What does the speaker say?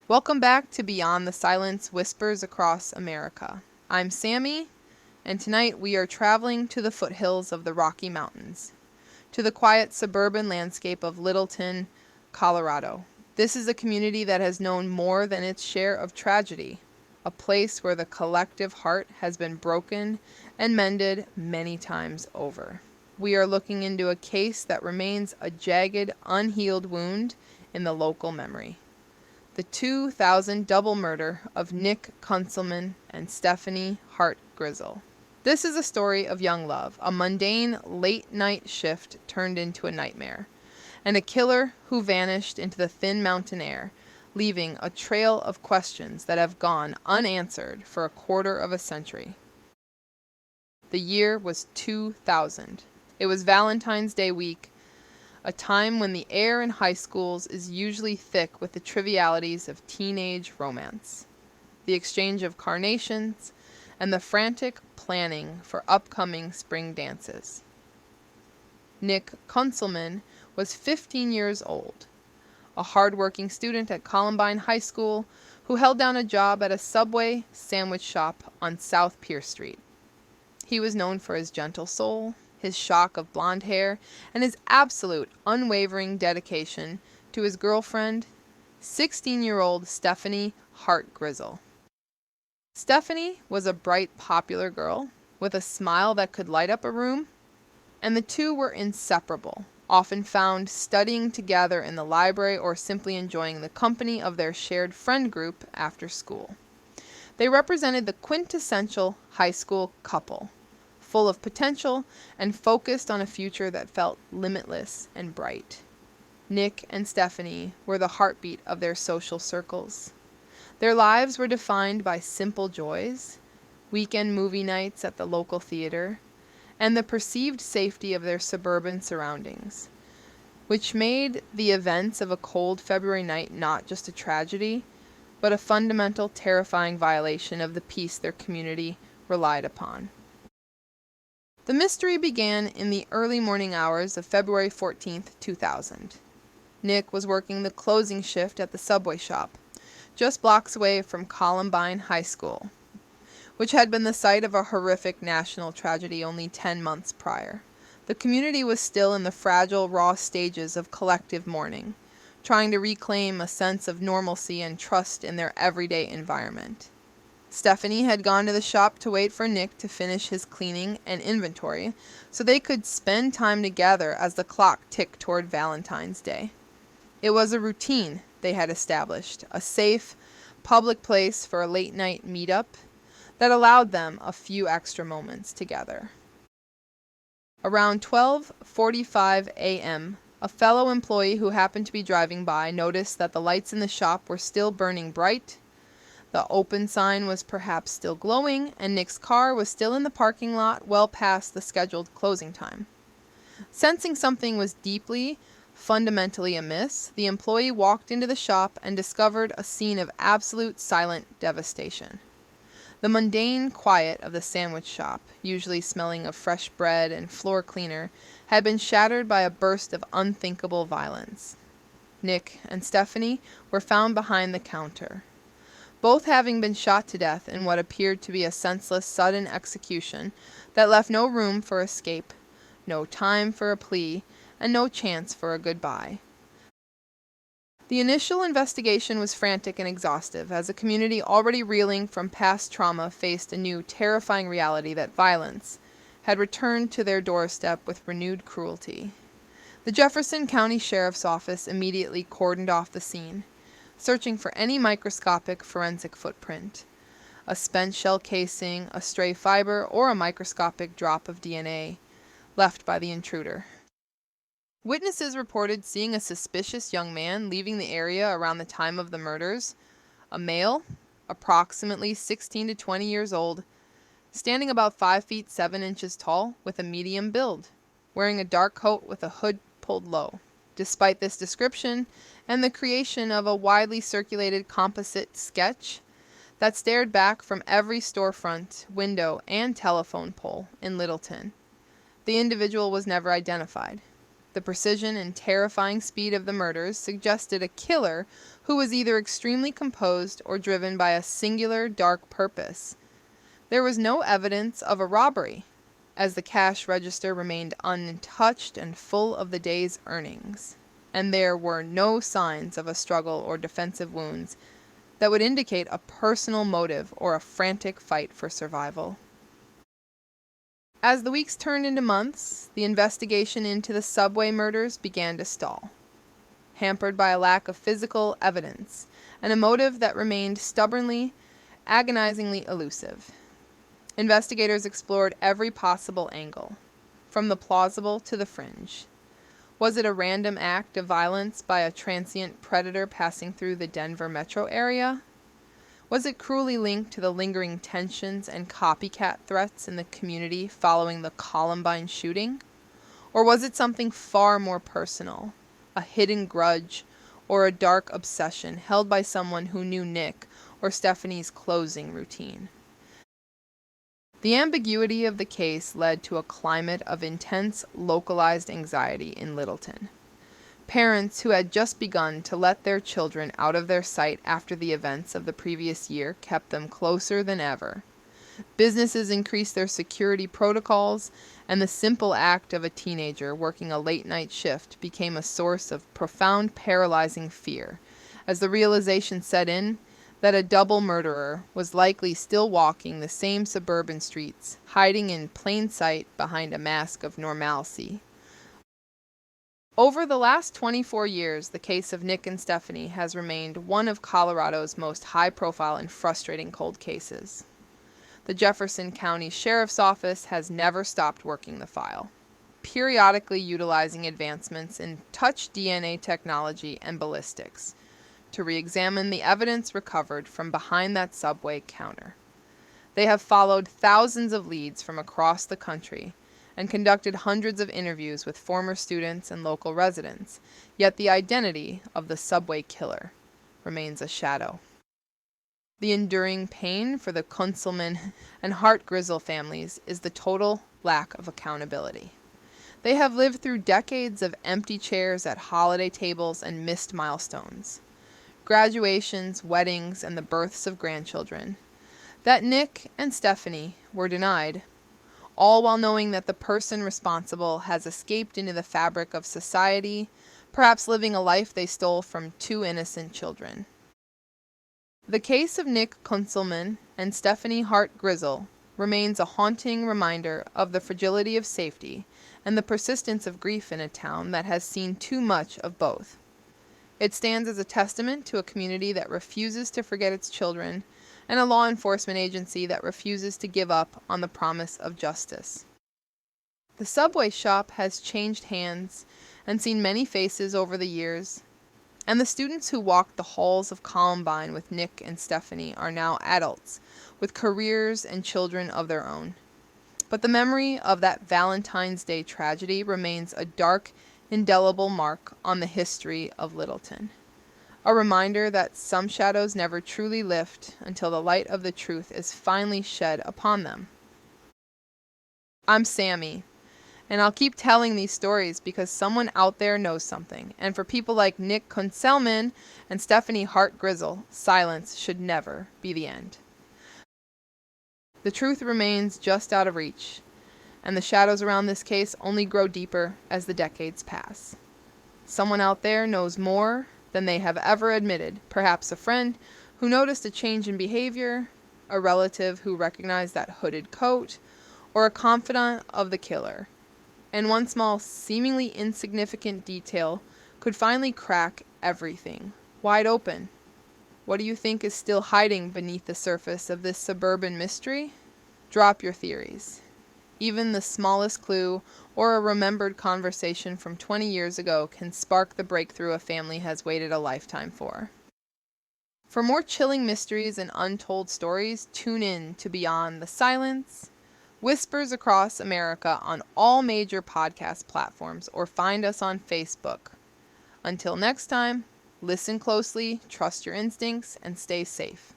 Welcome back to Beyond the Silence Whispers Across America. I'm Sammy, and tonight we are traveling to the foothills of the Rocky Mountains, to the quiet suburban landscape of Littleton, Colorado. This is a community that has known more than its share of tragedy, a place where the collective heart has been broken and mended many times over. We are looking into a case that remains a jagged, unhealed wound in the local memory. The 2000 double murder of Nick Kunselman and Stephanie Hart-Grizzell. This is a story of young love, a mundane late-night shift turned into a nightmare, and a killer who vanished into the thin mountain air, leaving a trail of questions that have gone unanswered for a quarter of a century. The year was 2000. It was Valentine's Day week, a time when the air in high schools is usually thick with the trivialities of teenage romance, the exchange of carnations, and the frantic planning for upcoming spring dances. Nick Kunselman was 15 years old, a hard-working student at Columbine High School who held down a job at a Subway sandwich shop on South Pierce Street. He was known for his gentle soul, his shock of blonde hair, and his absolute, unwavering dedication to his girlfriend, 16-year-old Stephanie Hart-Grizzell. Stephanie was a bright, popular girl with a smile that could light up a room, and the two were inseparable, often found studying together in the library or simply enjoying the company of their shared friend group after school. They represented the quintessential high school couple, full of potential and focused on a future that felt limitless and bright. Nick and Stephanie were the heartbeat of their social circles. Their lives were defined by simple joys, weekend movie nights at the local theater, and the perceived safety of their suburban surroundings, which made the events of a cold February night not just a tragedy, but a fundamental, terrifying violation of the peace their community relied upon. The mystery began in the early morning hours of February 14, 2000. Nick was working the closing shift at the Subway shop, just blocks away from Columbine High School, which had been the site of a horrific national tragedy only 10 months prior. The community was still in the fragile, raw stages of collective mourning, trying to reclaim a sense of normalcy and trust in their everyday environment. Stephanie had gone to the shop to wait for Nick to finish his cleaning and inventory so they could spend time together as the clock ticked toward Valentine's Day. It was a routine they had established, a safe, public place for a late-night meetup that allowed them a few extra moments together. Around 12:45 a.m., a fellow employee who happened to be driving by noticed that the lights in the shop were still burning bright. The open sign was perhaps still glowing, and Nick's car was still in the parking lot well past the scheduled closing time. Sensing something was deeply, fundamentally amiss, the employee walked into the shop and discovered a scene of absolute silent devastation. The mundane quiet of the sandwich shop, usually smelling of fresh bread and floor cleaner, had been shattered by a burst of unthinkable violence. Nick and Stephanie were found behind the counter, both having been shot to death in what appeared to be a senseless, sudden execution that left no room for escape, no time for a plea, and no chance for a goodbye. The initial investigation was frantic and exhaustive, as a community already reeling from past trauma faced a new, terrifying reality that violence had returned to their doorstep with renewed cruelty. The Jefferson County Sheriff's Office immediately cordoned off the scene, searching for any microscopic forensic footprint, a spent shell casing, a stray fiber, or a microscopic drop of DNA left by the intruder. Witnesses reported seeing a suspicious young man leaving the area around the time of the murders, a male, approximately 16 to 20 years old, standing about 5 feet 7 inches tall with a medium build, wearing a dark coat with a hood pulled low. Despite this description and the creation of a widely circulated composite sketch that stared back from every storefront, window, and telephone pole in Littleton, the individual was never identified. The precision and terrifying speed of the murders suggested a killer who was either extremely composed or driven by a singular dark purpose. There was no evidence of a robbery, as the cash register remained untouched and full of the day's earnings, and there were no signs of a struggle or defensive wounds that would indicate a personal motive or a frantic fight for survival. As the weeks turned into months, the investigation into the subway murders began to stall, hampered by a lack of physical evidence and a motive that remained stubbornly, agonizingly elusive. Investigators explored every possible angle, from the plausible to the fringe. Was it a random act of violence by a transient predator passing through the Denver metro area? Was it cruelly linked to the lingering tensions and copycat threats in the community following the Columbine shooting? Or was it something far more personal, a hidden grudge or a dark obsession held by someone who knew Nick or Stephanie's closing routine? The ambiguity of the case led to a climate of intense, localized anxiety in Littleton. Parents who had just begun to let their children out of their sight after the events of the previous year kept them closer than ever. Businesses increased their security protocols, and the simple act of a teenager working a late-night shift became a source of profound, paralyzing fear, as the realization set in that a double murderer was likely still walking the same suburban streets, hiding in plain sight behind a mask of normalcy. Over the last 24 years, the case of Nick and Stephanie has remained one of Colorado's most high-profile and frustrating cold cases. The Jefferson County Sheriff's Office has never stopped working the file, periodically utilizing advancements in touch DNA technology and ballistics to re-examine the evidence recovered from behind that subway counter. They have followed thousands of leads from across the country and conducted hundreds of interviews with former students and local residents, yet the identity of the subway killer remains a shadow. The enduring pain for the Kunselman and Hart-Grizzell families is the total lack of accountability. They have lived through decades of empty chairs at holiday tables and missed milestones, graduations, weddings, and the births of grandchildren, that Nick and Stephanie were denied, all while knowing that the person responsible has escaped into the fabric of society, perhaps living a life they stole from two innocent children. The case of Nick Kunselman and Stephanie Hart-Grizzell remains a haunting reminder of the fragility of safety and the persistence of grief in a town that has seen too much of both. It stands as a testament to a community that refuses to forget its children and a law enforcement agency that refuses to give up on the promise of justice. The subway shop has changed hands and seen many faces over the years, and the students who walked the halls of Columbine with Nick and Stephanie are now adults with careers and children of their own. But the memory of that Valentine's Day tragedy remains a dark, indelible mark on the history of Littleton. A reminder that some shadows never truly lift until the light of the truth is finally shed upon them. I'm Sammy, and I'll keep telling these stories because someone out there knows something, and for people like Nick Kunselman and Stephanie Hart-Grizzell, silence should never be the end. The truth remains just out of reach, and the shadows around this case only grow deeper as the decades pass. Someone out there knows more than they have ever admitted, perhaps a friend who noticed a change in behavior, a relative who recognized that hooded coat, or a confidant of the killer. And one small, seemingly insignificant detail could finally crack everything wide open. What do you think is still hiding beneath the surface of this suburban mystery? Drop your theories. Even the smallest clue or a remembered conversation from 20 years ago can spark the breakthrough a family has waited a lifetime for. For more chilling mysteries and untold stories, tune in to Beyond the Silence, Whispers Across America on all major podcast platforms, or find us on Facebook. Until next time, listen closely, trust your instincts, and stay safe.